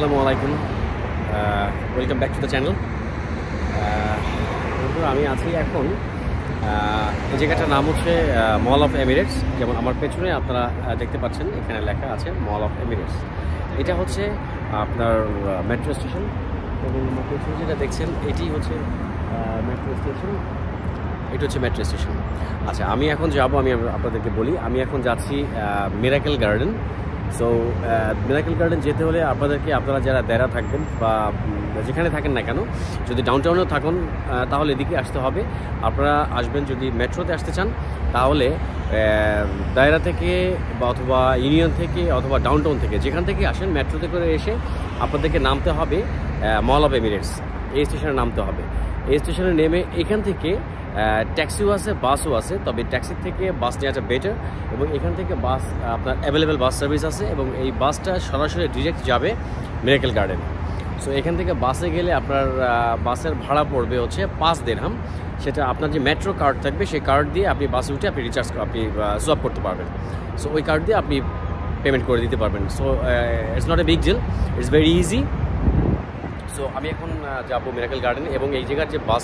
আসসালামু আলাইকুম, welcome back to the channel. বন্ধুরা, আমি আছি এখন এই জায়গাটার নাম হচ্ছে মল অফ এমিরেটস। যেমন আমার পেছনে আপনারা দেখতে পাচ্ছেন, এখানে লেখা আছে মল অফ এমিরেটস। এটা হচ্ছে আপনার মেট্রো স্টেশন, এবং আমার পেছনে যেটা দেখছেন এটি হচ্ছে মেট্রো স্টেশন। এটা হচ্ছে মেট্রো স্টেশন। আচ্ছা, আমি এখন যাব, আমি আপনাদেরকে বলি, আমি এখন যাচ্ছি miracle garden. So miracle garden যেতে হলে আপনারা যারা দেরা থাকবেন বা যেখানে থাকেন না কেন, যদি ডাউনটাউনেও থাকুন তাহলে এদিকে আসতে হবে। আপনারা আসবেন যদি মেট্রোতে আসতে চান, তাহলে দায়রা থেকে বা অথবা ইউনিয়ন থেকে অথবা ডাউনটাউন থেকে যেখান থেকে আসেন, মেট্রোতে করে এসে আপনাদেরকে নামতে হবে মল অফ এমিরেটস। এই স্টেশনে নামতে হবে। এই স্টেশনে নেমে এখান থেকে ট্যাক্সিও আছে, বাসও আছে, তবে ট্যাক্সির থেকে বাস নেওয়াটা বেটার। এবং এখান থেকে বাস আপনার অ্যাভেলেবেল বাস সার্ভিস আছে, এবং এই বাসটা সরাসরি ডিরেক্ট যাবে মিরাকেল গার্ডেন। সো এখান থেকে বাসে গেলে আপনার বাসের ভাড়া পড়বে হচ্ছে 5 দিরহাম। সেটা আপনার যে মেট্রো কার্ড থাকবে, সেই কার্ড দিয়ে আপনি বাসে উঠে আপনি সোয়াপ করতে পারবেন। সো ওই কার্ড দিয়ে আপনি পেমেন্ট করে দিতে পারবেন। So it's not a big deal, it's very easy. So আমি এখন যাবো মিরাকেল গার্ডেন, এবং এই জায়গার যে বাস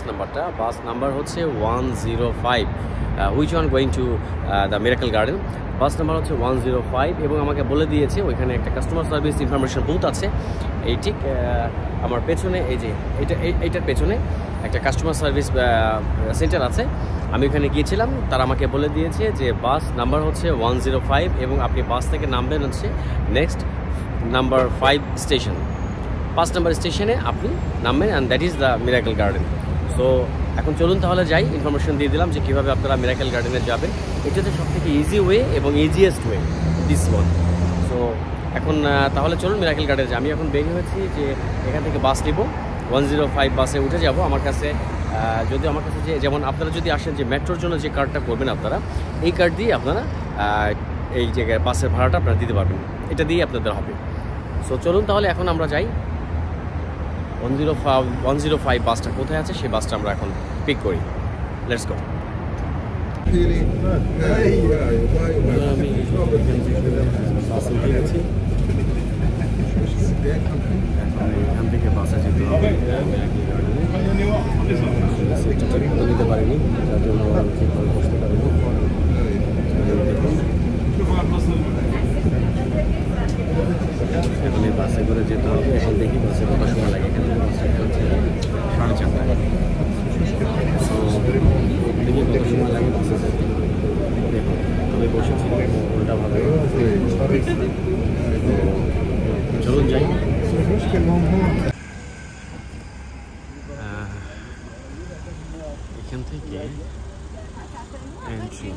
নাম্বার হচ্ছে 105, which one going to the miracle garden. Bus number হচ্ছে 105, এবং আমাকে বলে দিয়েছে ওইখানে একটা কাস্টমার সার্ভিস ইনফরমেশন বুথ আছে। এই ঠিক আমার পেছনে, এই যে এইটার পেছনে একটা কাস্টমার সার্ভিস সেন্টার আছে। আমি ওখানে গিয়েছিলাম, তারা আমাকে বলে দিয়েছে যে বাস নাম্বার হচ্ছে 105, এবং আপনি বাস থেকে নামবেন হচ্ছে নেক্সট নাম্বার 5 স্টেশন। 5 নম্বর স্টেশনে আপনি নামবেন, and that is the miracle garden. So এখন চলুন তাহলে যাই। ইনফরমেশন দিয়ে দিলাম যে কীভাবে আপনারা মিরাকেল গার্ডেনে যাবেন। এটা হচ্ছে সবথেকে ইজি ওয়ে এবং easiest way, this one. So এখন তাহলে চলুন মিরাকেল গার্ডেনে যাই। আমি এখন বেরিয়ে হয়েছি যে এখান থেকে বাস নিব, 105 বাসে উঠে যাব। আমার কাছে যে যেমন আপনারা যদি আসেন যে মেট্রোর জন্য যে কার্ডটা করবেন আপনারা, এই কার্ড দিয়ে আপনারা এই জায়গায় বাসের ভাড়াটা আপনারা দিতে পারবেন। এটা দিয়ে আপনাদের হবে। সো চলুন তাহলে এখন আমরা যাই। 105 বাসটা কোথায় আছে, সেই বাসটা আমরা এখন পিক করি। Let's go. আমি বাসে উঠে গেছি। এখান থেকে বাসে যেতে হবে নিতে পারিনি, যার জন্য ঠিকভাবে বসতে পারিনি। এখন এই বাসে করে যেতে হবে। এখন দেখি বাসে কত সময় লাগে। এখান থেকে বাসে হচ্ছে 4:30। তো দেখি কত সময় লাগে বাসে যেতে। দেখুন, আমি বসেছি উল্টাভাবে। চলুন যাই। এখান থেকে এন্ট্রি।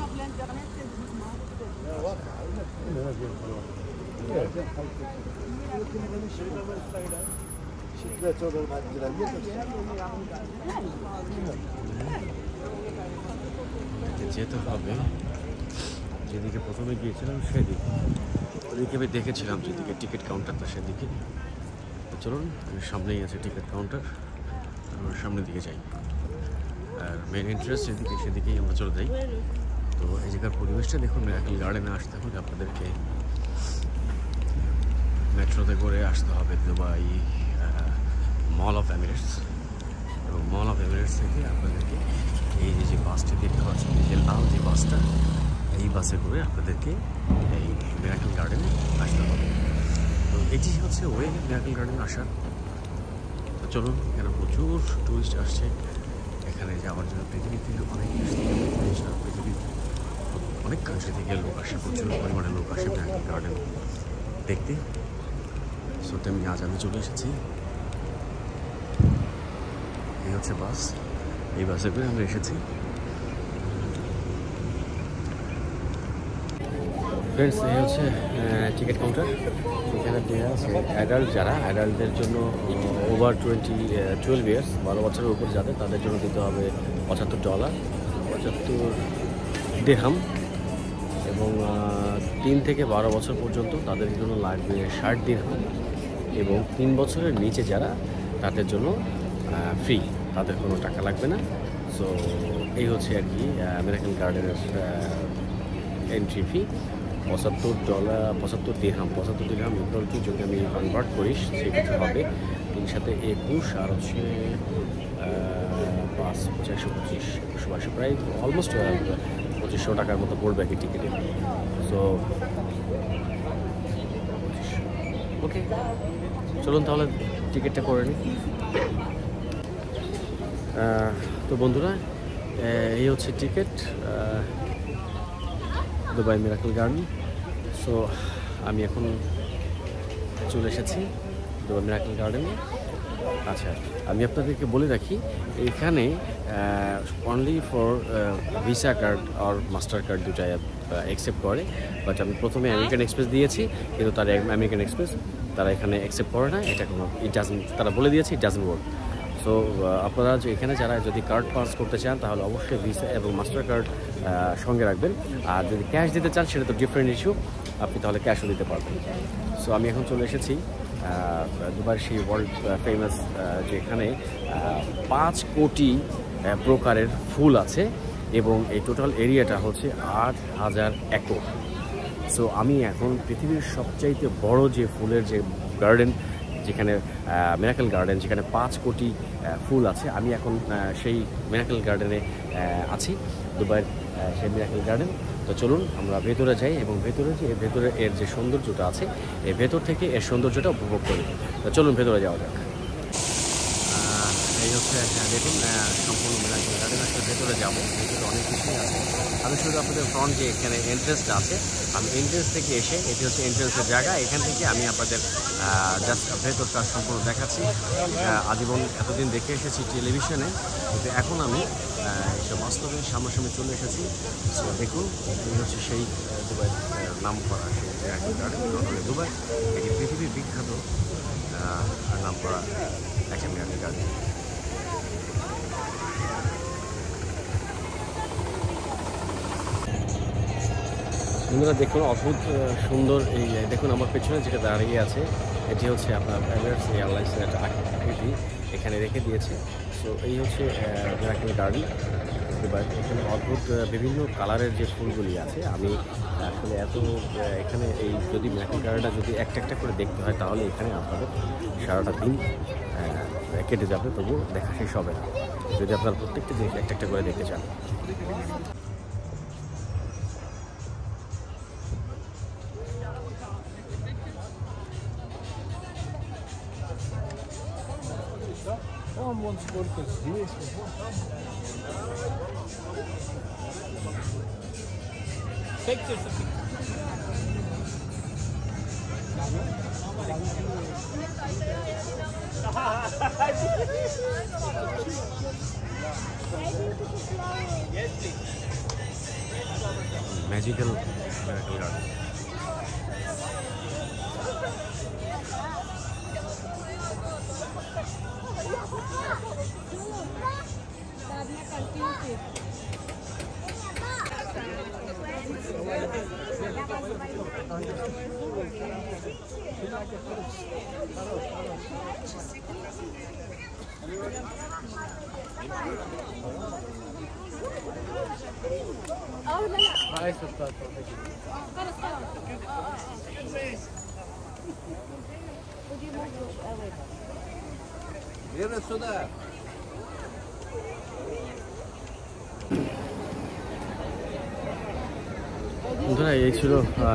যেতে হবে যেদিকে প্রথমে গিয়েছিলাম সেদিকে, ওদিকে আমি দেখেছিলাম যেদিকে টিকিট কাউন্টারটা, সেদিকে। চলুন, সামনেই আছে টিকিট কাউন্টার, আমরা সামনের দিকে যাই। আর মেন এন্ট্রান্স যেদিকে, সেদিকেই আমরা চলে যাই। তো এই জায়গার পরিবেশটা দেখুন। মিরাকেল গার্ডেনে আসতে হলে আপনাদেরকে মেট্রোতে করে আসতে হবে দুবাই মল অফ এমিরেটস, এবং মল অফ এমিরেটস থেকে আপনাদেরকে এই যে বাসটি দেখতে পাচ্ছেন, যে লাল যে বাসটা, এই বাসে করে আপনাদেরকে এই মিরাকেল গার্ডেনে আসতে হবে। তো এটি হচ্ছে ওয়ে মিরাকেল গার্ডেনে আসার। তো চলুন, এখানে প্রচুর টুরিস্ট আসছে এখানে যাওয়ার জন্য। পৃথিবীতে অনেক দেশ থেকে, পৃথিবীর অনেক কান্ট্রি থেকে লোক আসে, প্রচুর পরিমাণে লোক আসে মিরাকেল গার্ডেন দেখতে। সো আজ আমি চলে এসেছি। এই হচ্ছে বাস, এই বাসে করে আমরা এসেছি। ফ্রেন্ডস, এই হচ্ছে টিকিট কাউন্টার। এখানে দেওয়া আছে অ্যাডাল্টদের জন্য ওভার 12 ইয়ার্স, 12 বছরের উপর যাদের, তাদের জন্য দিতে হবে $75, 75 দিরহাম। এবং 3 থেকে 12 বছর পর্যন্ত তাদের জন্য লাগবে 60 দিরহাম। এবং 3 বছরের নিচে যারা, তাদের জন্য ফ্রি, তাদের কোনো টাকা লাগবে না। সো এই হচ্ছে আর কি মিরাকেল গার্ডেনের এন্ট্রি ফি। $75 দিরহাম ইকুয়ালটি যদি আমি কনভার্ট করি সেক্ষেত্রে হবে 3 সাথে 21 আর হচ্ছে 5 425 122 প্রায় অলমোস্ট 2500 টাকার মতো পড়বে আর কি টিকিটে। সো ওকে, চলুন তাহলে টিকিটটা করে নিই। তো বন্ধুরা, এই হচ্ছে ticket Dubai miracle garden. So আমি এখন চলে এসেছি দুবাই মিরাকল গার্ডেনে। আচ্ছা, আমি আপনাদেরকে বলে রাখি, এখানে অনলি ফর ভিসা কার্ড আর মাস্টার কার্ড দুটাই অ্যাকসেপ্ট করে। বাট আমি প্রথমে আমেরিকান এক্সপ্রেস দিয়েছি, কিন্তু তারা আমেরিকান এক্সপ্রেস তারা এখানে অ্যাকসেপ্ট করে না। এটা কোনো তারা বলে দিয়েছে ইট ডাজন্ট ওয়ার্ক। সো আপনারা যে এখানে যারা যদি কার্ড পাস করতে চান তাহলে অবশ্যই ভিসা এবং মাস্টার কার্ড সঙ্গে রাখবেন। আর যদি ক্যাশ দিতে চান সেটা তো ডিফারেন্ট ইস্যু, আপনি তাহলে ক্যাশও দিতে পারবেন। সো আমি এখন চলে এসেছি দুবাইয়ের সেই ওয়ার্ল্ড ফেমাস যেখানে 5 কোটি প্রকারের ফুল আছে এবং এই টোটাল এরিয়াটা হচ্ছে 8000 একর। সো আমি এখন পৃথিবীর সবচাইতে বড় যে ফুলের যে গার্ডেন, যেখানে মিরাকল গার্ডেন, যেখানে 5 কোটি ফুল আছে, আমি এখন সেই মিরাকল গার্ডেনে আছি, দুবাইয়ের সেই মিরাকল গার্ডেন। তো চলুন আমরা ভেতরে যাই এবং ভেতরে এর যে সৌন্দর্যটা আছে, এই ভেতর থেকে এর সৌন্দর্যটা উপভোগ করি। তো চলুন ভেতরে যাওয়া যাক। এই হচ্ছে দেখুন সম্পূর্ণ মিরাকল গার্ডেন। আসলে ভেতরে যাবো, ভেতরে অনেক কিছুই আছে। আমি শুধু আপনাদের ফ্রন্ট যে এখানে এন্ট্রেন্সটা আছে, আমি এন্ট্রেন্স থেকে এসে, এটি হচ্ছে এন্ট্রেন্সের জায়গা, এখান থেকে আমি আপনাদের জাস্ট ভেতরটা সম্পূর্ণ দেখাচ্ছি। আজীবন এতদিন দেখে এসেছি টেলিভিশনে, কিন্তু এখন আমি এসব বাস্তবে সামনাসামনি চলে এসেছি। সো দেখুন, এই হচ্ছে সেই দুবাই নাম করা সেই মিরাকল গার্ডেন। দুবাই এটি পৃথিবীর বিখ্যাত নাম করা একটা মিরাকল গার্ডেন। বন্ধুরা দেখুন, অদ্ভুত সুন্দর এই দেখুন আমার পেছনে যেটা দাঁড়িয়ে আছে, এটি হচ্ছে আপনার এমিরেটস এয়ারলাইন্সের একটা আকৃতি এখানে রেখে দিয়েছে। সো এই হচ্ছে মিরাকল গার্ডেন দুবাই। এখানে অদ্ভুত বিভিন্ন কালারের যে ফুলগুলি আছে, আমি আসলে এখানে এই যদি মিরাকল গার্ডেনটা যদি একটা করে দেখতে হয় তাহলে এখানে আপনাদের সারাটা দিন কেটে যাবে, তবু দেখা শেষ হবে না যদি আপনারা প্রত্যেকটা জিনিস একটা করে দেখতে চান। Magical miracle garden. বন্ধুরা, এই ছিল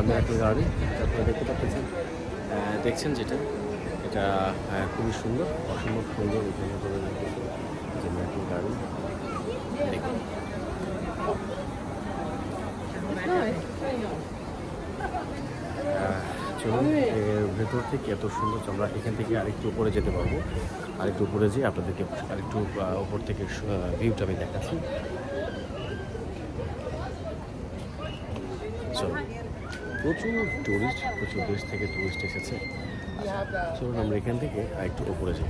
মিরাকল গার্ডেন। আপনারা দেখতে পাচ্ছেন, দেখছেন যেটা, এটা খুবই সুন্দর, অসম্ভব সুন্দর যে মিরাকল গার্ডেন। দেখুন চলুন এর ভেতর থেকে এত সুন্দর। আমরা এখান থেকে আরেকটু উপরে যেতে পারবো, আরেকটু উপরে যেয়ে আপনাদেরকে আরেকটু উপর থেকে ভিউটা আমি দেখাচ্ছি। প্রচুর দেশ থেকে টুরিস্ট এসেছে। চলুন আমরা এখান থেকে আরেকটু উপরে যাই।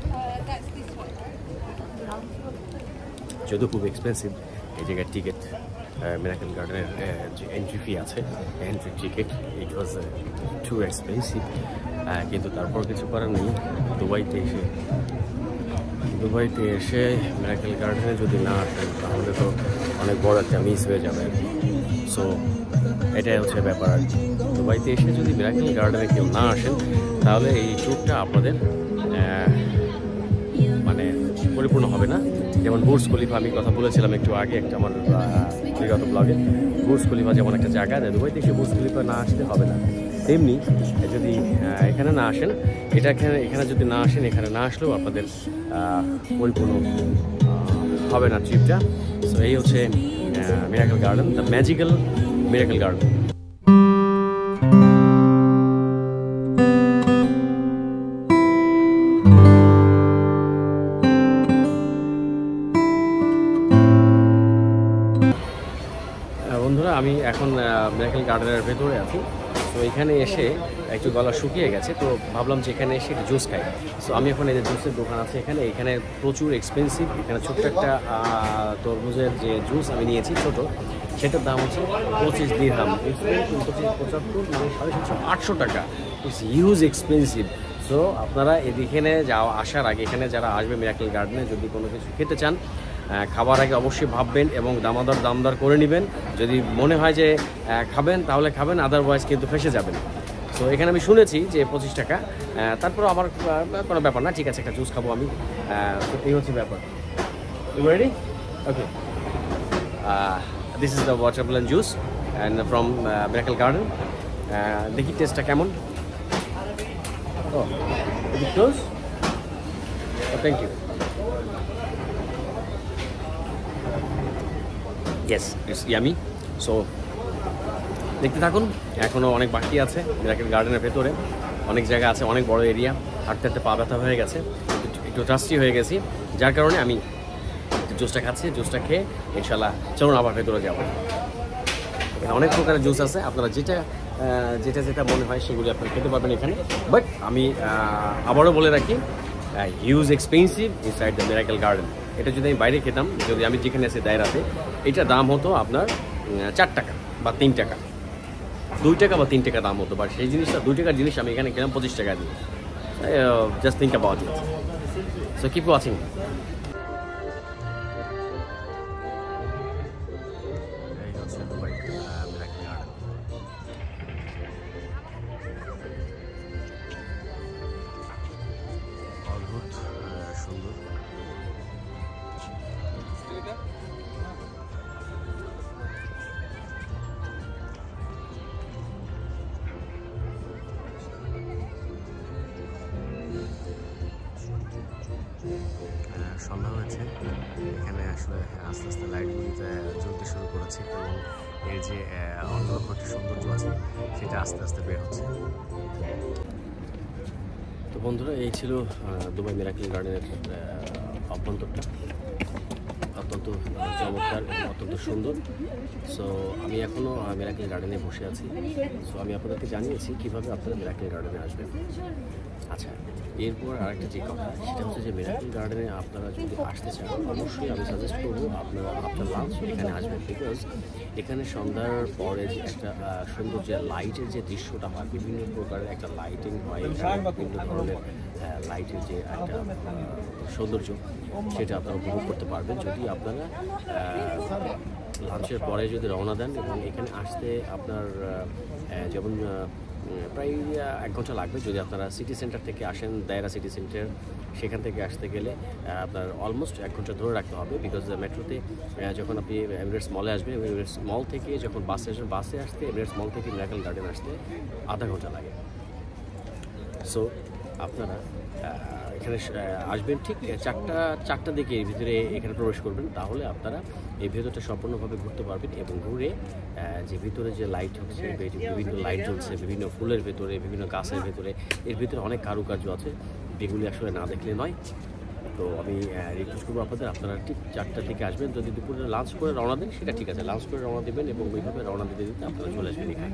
যদিও খুব এক্সপেন্সিভ এই জায়গার টিকিট, মিরাকল গার্ডেনের যে এন্ট্রি ফি আছে, এন্ট্রি টিকিট, ইট ওয়াজ টু এক্সপেন্সিভ। কিন্তু তারপর কিছু করার নেই, দুবাইতে এসে দুবাইতে এসে মিরাকেল গার্ডেনে যদি না আসেন তাহলে তো অনেক বড় একটা মিস হয়ে যাবে আর কি। সো এটাই হচ্ছে ব্যাপার আর কি। দুবাইতে এসে যদি মিরাকেল গার্ডেনে কেউ না আসেন তাহলে এই ট্যুরটা আপনাদের মানে পরিপূর্ণ হবে না। যেমন বুর্জ খলিফা আমি কথা বলেছিলাম একটু আগে একটা আমার বিগত ব্লগে, বুর্জ খলিফা যেমন একটা জায়গা, দুবাই থেকে বুর্জ খলিফা না আসলে হবে না, তেমনি যদি এখানে না আসেন, এখানে যদি না আসেন, এখানে না আসলেও আপনাদের পরিপূর্ণ হবে না ট্রিপটা। সো এই হচ্ছে miracle garden, the magical miracle garden. বন্ধুরা, আমি এখন মিরাকেল গার্ডেনের ভেতরে আছি। তো এখানে এসে একটু গলা শুকিয়ে গেছে, তো ভাবলাম যে এখানে এসে একটু জুস খাই। সো আমি এখন এই যে জুসের দোকান আছে এখানে প্রচুর এক্সপেন্সিভ। এখানে ছোট্ট একটা তরমুজের যে জুস আমি নিয়েছি ছোট, সেটার দাম হচ্ছে 25 দিরহাম, 75 মানে 750-800 টাকা। It's huge expensive. সো আপনারা এখানে আসার আগে, এখানে যারা আসবে মিরাকেল গার্ডেনে, যদি কোনো কিছু খেতে চান, খাবার আগে অবশ্যই ভাববেন এবং দামদার করে নেবেন। যদি মনে হয় যে খাবেন তাহলে খাবেন, আদারওয়াইজ কিন্তু ফেসে যাবেন। তো এখানে আমি শুনেছি যে 25 টাকা, তারপর আমার কোনো ব্যাপার না, ঠিক আছে, একটা জুস খাবো আমি। তো এই হচ্ছে ব্যাপার। You ready? Okay, this is the watermelon juice and from Miracle Garden. দেখি টেস্টটা কেমন। ও close, thank you. Yes, it's yummy. So দেখতে থাকুন, এখনও অনেক বাকি আছে মিরাকেল গার্ডেনের ভেতরে, অনেক জায়গা আছে, অনেক বড় এরিয়া। হাঁটতে হাঁটতে পা ব্যথা হয়ে গেছে, একটু ট্রাস্টি হয়ে গেছি, যার কারণে আমি জুসটা খাচ্ছি। জুসটা খেয়ে ইনশাল্লাহ চলুন আবার ভেতরে যাবো। এখানে অনেক প্রকারের জুস আছে, আপনারা যেটা মনে হয় সেগুলি আপনারা খেতে পারবেন এখানে। বাট আমি আবারও বলে রাখি, huge expensive inside the miracle garden. এটা যদি আমি বাইরে খেতাম, যদি আমি যেখানে আছি দায়রাতে, এটা দাম হতো আপনার 4 টাকা বা 3 টাকা, 2 টাকা বা 3 টাকা দাম হতো। বাট সেই জিনিসটা 2 টাকার জিনিস আমি এখানে কিনলাম 25 টাকা দিয়ে। Just think about it. So keep watching. অদ্ভুত সুন্দর। সন্ধ্যা হয়েছে, এখানে আসলে আস্তে আস্তে লাইটগুলিতে জ্বলতে শুরু করেছে এবং এর যে অন্যরকম একটা সৌন্দর্য আছে সেটা আস্তে আস্তে বের হচ্ছে। তো বন্ধুরা, এই ছিল দুবাই মিরাকেল গার্ডেনের অভ্যন্তরটা। অত্যন্ত চমৎকার এবং অত্যন্ত সুন্দর। সো আমি এখনও মিরাকেল গার্ডেনে বসে আছি। সো আমি আপনাদেরকে জানিয়েছি কীভাবে আপনারা মিরাকেল গার্ডেনে আসবেন। আচ্ছা, এরপর আরেকটা যে কথা, সেটা হচ্ছে যে মিরাকেল গার্ডেনে আপনারা যদি আসতে চান, অবশ্যই আমি সাজেস্ট করবো আপনারা আপনার লাঞ্চ এখানে আসবেন। বিকজ এখানে সন্ধ্যার পরে যে একটা সুন্দর যে লাইটের যে দৃশ্যটা হয়, বিভিন্ন প্রকারের একটা লাইটিং হয়, বিভিন্ন ধরনের লাইটের যে একটা সৌন্দর্য, সেটা আপনারা উপভোগ করতে পারবেন যদি আপনারা লাঞ্চের পরে যদি রওনা দেন। এবং এখানে আসতে আপনার যেমন প্রায় 1 ঘন্টা লাগবে যদি আপনারা সিটি সেন্টার থেকে আসেন, দায়রা সিটি সেন্টার, সেখান থেকে আসতে গেলে আপনার অলমোস্ট 1 ঘন্টা ধরে রাখতে হবে। বিকজ মেট্রোতে যখন আপনি এমিরেটস মলে আসবেন, এমিরেটস মল থেকে যখন বাসে আসবেন, বাসে আসতে এমিরেটস মল থেকে মিরাকেল গার্ডেন আসতে আধা ঘন্টা লাগে। সো আপনারা এখানে আসবেন ঠিক 4টা দিকে এর ভিতরে এখানে প্রবেশ করবেন, তাহলে আপনারা এই ভেতরটা সম্পূর্ণভাবে ঘুরতে পারবেন। এবং ঘুরে যে ভিতরে যে লাইট হচ্ছে, বিভিন্ন লাইট জ্বলছে বিভিন্ন ফুলের ভেতরে, বিভিন্ন গাছের ভেতরে, এর ভিতরে অনেক কারুকার্য আছে, যেগুলি আসলে না দেখলে নয়। তো আমি রিকোয়েস্ট করবো আপনারা ঠিক 4টার দিকে আসবেন। যদি দুপুরে লাঞ্চ করে রওনা দেন সেটা ঠিক আছে, লাঞ্চ করে রওনা দেবেন এবং ওইভাবে রওনা দিতে আপনারা চলে আসবেন এখানে।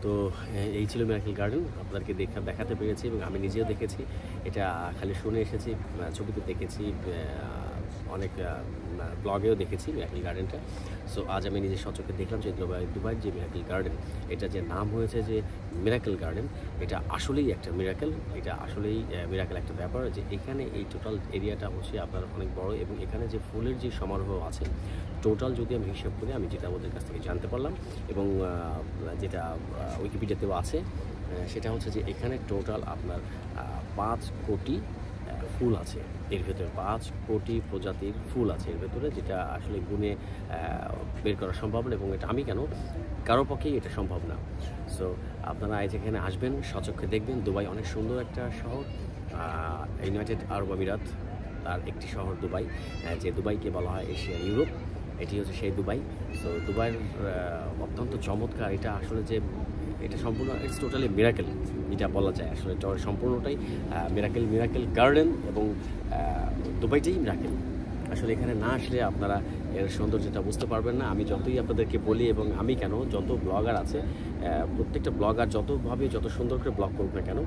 তো এই ছিল মিরাকেল গার্ডেন, আপনাদেরকে দেখাতে পেরেছি এবং আমি নিজেও দেখেছি। এটা খালি শুনে এসেছি, ছবিতে দেখেছি, অনেক ব্লগেও দেখেছি মিরাকেল গার্ডেনটা। সো আজ আমি নিজে সচক্ষে দেখলাম যে দুবাইয়ের যে মিরাকেল গার্ডেন, এটা যে নাম হয়েছে যে মিরাকেল গার্ডেন, এটা আসলেই একটা মিরাকেল। এটা আসলেই মিরাকেল একটা ব্যাপার যে এখানে এই টোটাল এরিয়াটা হচ্ছে আপনার অনেক বড়, এবং এখানে যে ফুলের যে সমারোহ আছে টোটাল যদি আমি হিসাব করি, আমি যেটা ওদের কাছ থেকে জানতে পারলাম এবং যেটা উইকিপিডিয়াতেও আছে, সেটা হচ্ছে যে এখানে টোটাল আপনার 5 কোটি ফুল আছে এর ভেতরে। 5 কোটি প্রজাতির ফুল আছে এর ভেতরে, যেটা আসলে গুণে বের করা সম্ভব না, এবং এটা আমি কেন কারো পক্ষেই এটা সম্ভব না। সো আপনারা এখানে আসবেন, সচক্ষে দেখবেন। দুবাই অনেক সুন্দর একটা শহর। ইউনাইটেড আরব আমিরাত তার একটি শহর দুবাই, যে দুবাইকে বলা হয় এশিয়ার ইউরোপ। এটি হচ্ছে সেই দুবাই। সো দুবাইয়ের অত্যন্ত চমৎকার। এটা আসলে যে এটা সম্পূর্ণ ইটস টোটালি মিরাকেল, যেটা বলা যায় আসলে সম্পূর্ণটাই মিরাকেল গার্ডেন, এবং দুবাইটাই মিরাকেল। আসলে এখানে না আসলে আপনারা এর সৌন্দর্যটা বুঝতে পারবেন না। আমি যতই আপনাদেরকে বলি, এবং আমি কেন, যত ব্লগার আছে প্রত্যেকটা ব্লগার যত সুন্দর করে ব্লগ করুক না কেন,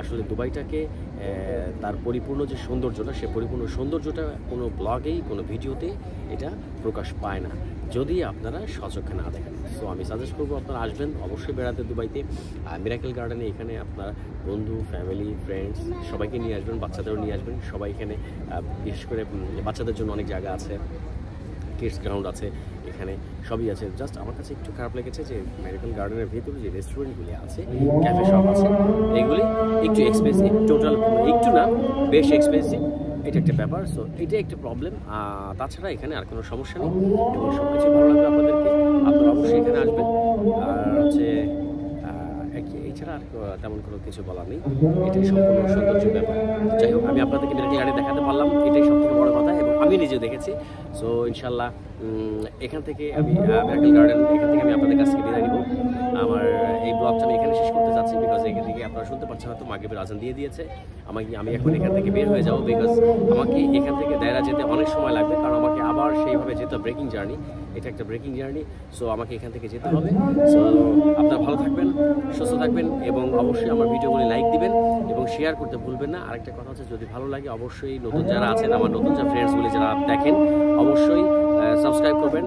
আসলে দুবাইটাকে তার পরিপূর্ণ যে সৌন্দর্যটা, সে পরিপূর্ণ সৌন্দর্যটা কোনো ব্লগেই, কোনো ভিডিওতে এটা প্রকাশ পায় না যদি আপনারা সচক্ষে না দেখেন। সো আমি সাজেস্ট করবো আপনারা আসবেন অবশ্যই বেড়াতে দুবাইতে। মিরাকেল গার্ডেনে এখানে আপনার বন্ধু, ফ্যামিলি, ফ্রেন্ডস সবাইকে নিয়ে আসবেন, বাচ্চাদেরও নিয়ে আসবেন। সবাই এখানে বিশেষ করে বাচ্চাদের জন্য অনেক জায়গা আছে, কিডস গ্রাউন্ড আছে, এখানে সবই আছে। জাস্ট আমার কাছে একটু খারাপ লেগেছে যে মিরাকেল গার্ডেনের ভিতরে যে রেস্টুরেন্টগুলি আছে, ক্যাফে শপ আছে, এগুলি একটু এক্সপেন্সিভ, টোটাল একটু না, বেশ এক্সপেন্সিভ। এটা একটা ব্যাপার। সো এটা একটা প্রবলেম। তাছাড়া এখানে আর কোনো সমস্যা নেই, এবং সব কিছু ভালো লাগবে আপনাদেরকে। আপনারা অবশ্যই এখানে আসবেন। আর হচ্ছে এছাড়া আর তেমন কোনো কিছু বলার নেই। এটাই সম্পূর্ণ সৌন্দর্য ব্যাপার। যাই হোক, আমি আপনাদেরকে মিরাকেল গার্ডেন দেখাতে পারলাম, এটাই সব থেকে বড় কথা, এবং আমি নিজেও দেখেছি। সো ইনশাল্লাহ এখান থেকে আমি মিরাকেল গার্ডেন, এখান থেকে আমি আপনাদের কাছ থেকে বিদায় নিব। আমার এই ব্লগটা আমি এখানে শেষ করতে চাচ্ছি, বিকজ এখান থেকে আপনারা শুনতে পাচ্ছেন হয়তো মাগরিবের আজান দিয়ে দিয়েছে। আমি এখন এখান থেকে বের হয়ে যাবো, বিকজ আমাকে এখান থেকে দায়রা যেতে অনেক সময় লাগবে, কারণ আমাকে আবার সেইভাবে যেতে ব্রেকিং জার্নি। এটা একটা ব্রেকিং জার্নি। সো আমাকে এখান থেকে যেতে হবে। সো আপনারা ভালো থাকবেন, সুস্থ থাকবেন, এবং অবশ্যই আমার ভিডিওগুলি লাইক দিবেন এবং শেয়ার করতে ভুলবেন না। আরেকটা কথা হচ্ছে, যদি ভালো লাগে অবশ্যই নতুন যারা আছেন, আমার নতুন যে ফ্রেন্ডসগুলি যারা দেখেন, অবশ্যই সাবস্ক্রাইব করবেন।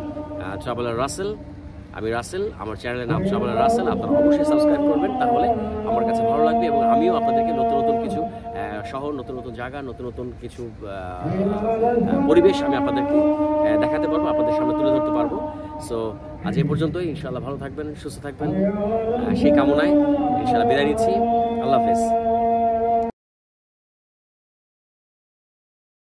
ট্রাভেলার রাসেল, আমি রাসেল, আমার চ্যানেলের নাম ট্রাভেলার রাসেল। আপনারা অবশ্যই সাবস্ক্রাইব করবেন, তাহলে আমার কাছে ভালো লাগবে, এবং আমিও আপনাদেরকে নতুন নতুন কিছু শহর, নতুন নতুন জায়গা, নতুন নতুন কিছু পরিবেশ আমি আপনাদেরকে দেখাতে পারবো, আপনাদের সামনে তুলে ধরতে পারবো। সো আজ এই পর্যন্তই। ইনশাআল্লাহ ভালো থাকবেন, সুস্থ থাকবেন, সেই কামনায় ইনশাআল্লাহ বিদায় নিচ্ছি। আল্লাহ হাফেজ।